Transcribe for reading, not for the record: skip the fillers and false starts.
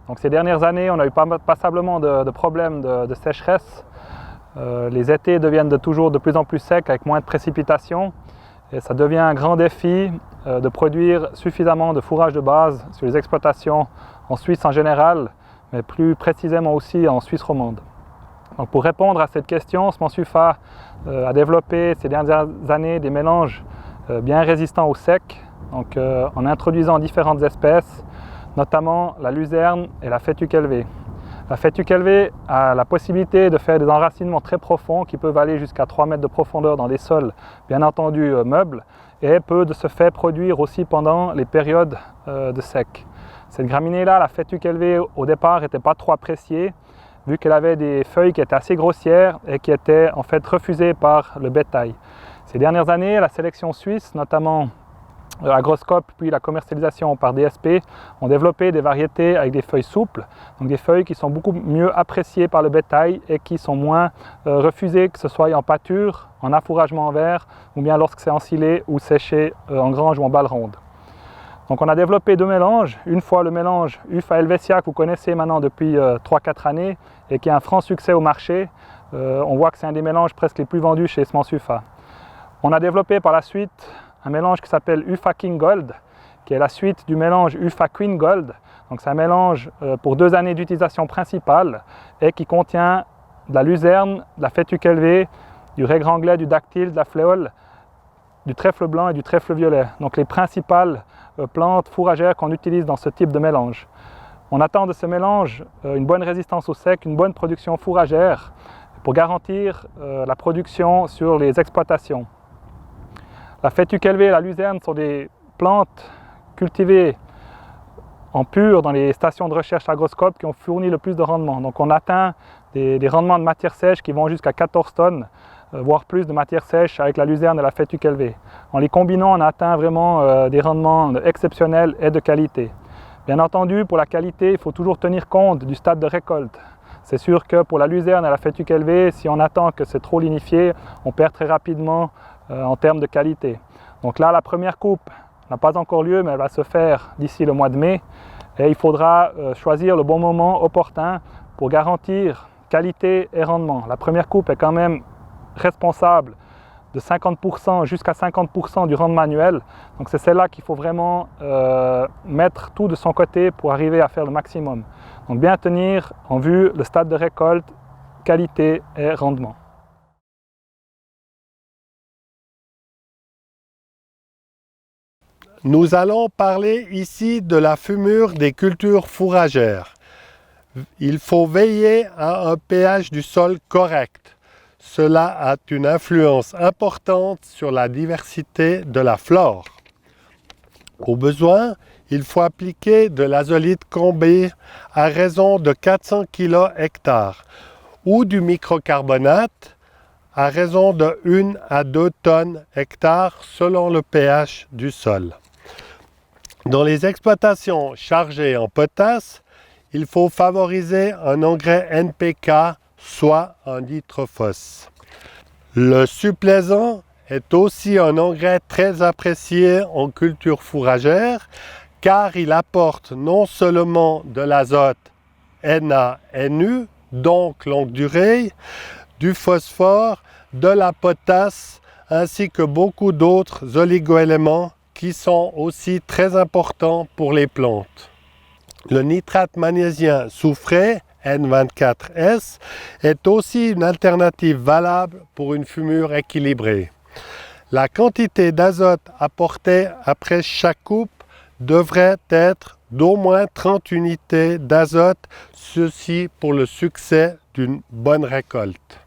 Donc ces dernières années, on a eu passablement de problèmes de sécheresse. Les étés deviennent toujours de plus en plus secs avec moins de précipitations. Et ça devient un grand défi de produire suffisamment de fourrage de base sur les exploitations en Suisse en général, mais plus précisément aussi en Suisse romande. Donc pour répondre à cette question, Semensufa a développé ces dernières années des mélanges bien résistants au sec, donc, en introduisant différentes espèces, notamment la luzerne et la fétuque élevée. La fétuque élevée a la possibilité de faire des enracinements très profonds qui peuvent aller jusqu'à 3 mètres de profondeur dans des sols, bien entendu meubles, et peut de ce fait produire aussi pendant les périodes de sec. Cette graminée-là, la fétuque élevée, au départ n'était pas trop appréciée, vu qu'elle avait des feuilles qui étaient assez grossières et qui étaient en fait refusées par le bétail. Ces dernières années, la sélection suisse, notamment Agroscope puis la commercialisation par DSP, ont développé des variétés avec des feuilles souples, donc des feuilles qui sont beaucoup mieux appréciées par le bétail et qui sont moins refusées, que ce soit en pâture, en affouragement en verre ou bien lorsque c'est ensilé ou séché en grange ou en balle ronde. Donc on a développé deux mélanges, une fois le mélange UFA Helvetia que vous connaissez maintenant depuis 3-4 années et qui est un franc succès au marché. On voit que c'est un des mélanges presque les plus vendus chez Semensufa. On a développé par la suite un mélange qui s'appelle UFA King Gold, qui est la suite du mélange UFA Queen Gold. Donc c'est un mélange pour 2 années d'utilisation principale et qui contient de la luzerne, de la fétuque élevée, du raigré anglais, du dactyle, de la fléole, du trèfle blanc et du trèfle violet. Donc les principales plantes fourragères qu'on utilise dans ce type de mélange. On attend de ce mélange une bonne résistance au sec, une bonne production fourragère pour garantir la production sur les exploitations. La fétuque élevée et la luzerne sont des plantes cultivées en pur dans les stations de recherche Agroscope qui ont fourni le plus de rendement. Donc on atteint des rendements de matière sèche qui vont jusqu'à 14 tonnes, voire plus de matière sèche avec la luzerne et la fétuque élevée. En les combinant, on atteint vraiment des rendements exceptionnels et de qualité. Bien entendu, pour la qualité, il faut toujours tenir compte du stade de récolte. C'est sûr que pour la luzerne et la fétuque élevée, si on attend que c'est trop lignifié, on perd très rapidement en termes de qualité. Donc là, la première coupe n'a pas encore lieu, mais elle va se faire d'ici le mois de mai. Et il faudra choisir le bon moment opportun pour garantir qualité et rendement. La première coupe est quand même responsable de 50% jusqu'à 50% du rendement annuel. Donc c'est celle-là qu'il faut vraiment mettre tout de son côté pour arriver à faire le maximum. Donc bien tenir en vue le stade de récolte, qualité et rendement. Nous allons parler ici de la fumure des cultures fourragères. Il faut veiller à un pH du sol correct. Cela a une influence importante sur la diversité de la flore. Au besoin, il faut appliquer de l'azolite combi à raison de 400 kg/hectare ou du microcarbonate à raison de 1 à 2 tonnes hectare selon le pH du sol. Dans les exploitations chargées en potasse, il faut favoriser un engrais NPK, soit un nitrophos. Le suppléant est aussi un engrais très apprécié en culture fourragère car il apporte non seulement de l'azote Na-Nu, donc longue durée, du phosphore, de la potasse ainsi que beaucoup d'autres oligoéléments qui sont aussi très importants pour les plantes. Le nitrate magnésien soufré, N24S, est aussi une alternative valable pour une fumure équilibrée. La quantité d'azote apportée après chaque coupe devrait être d'au moins 30 unités d'azote, ceci pour le succès d'une bonne récolte.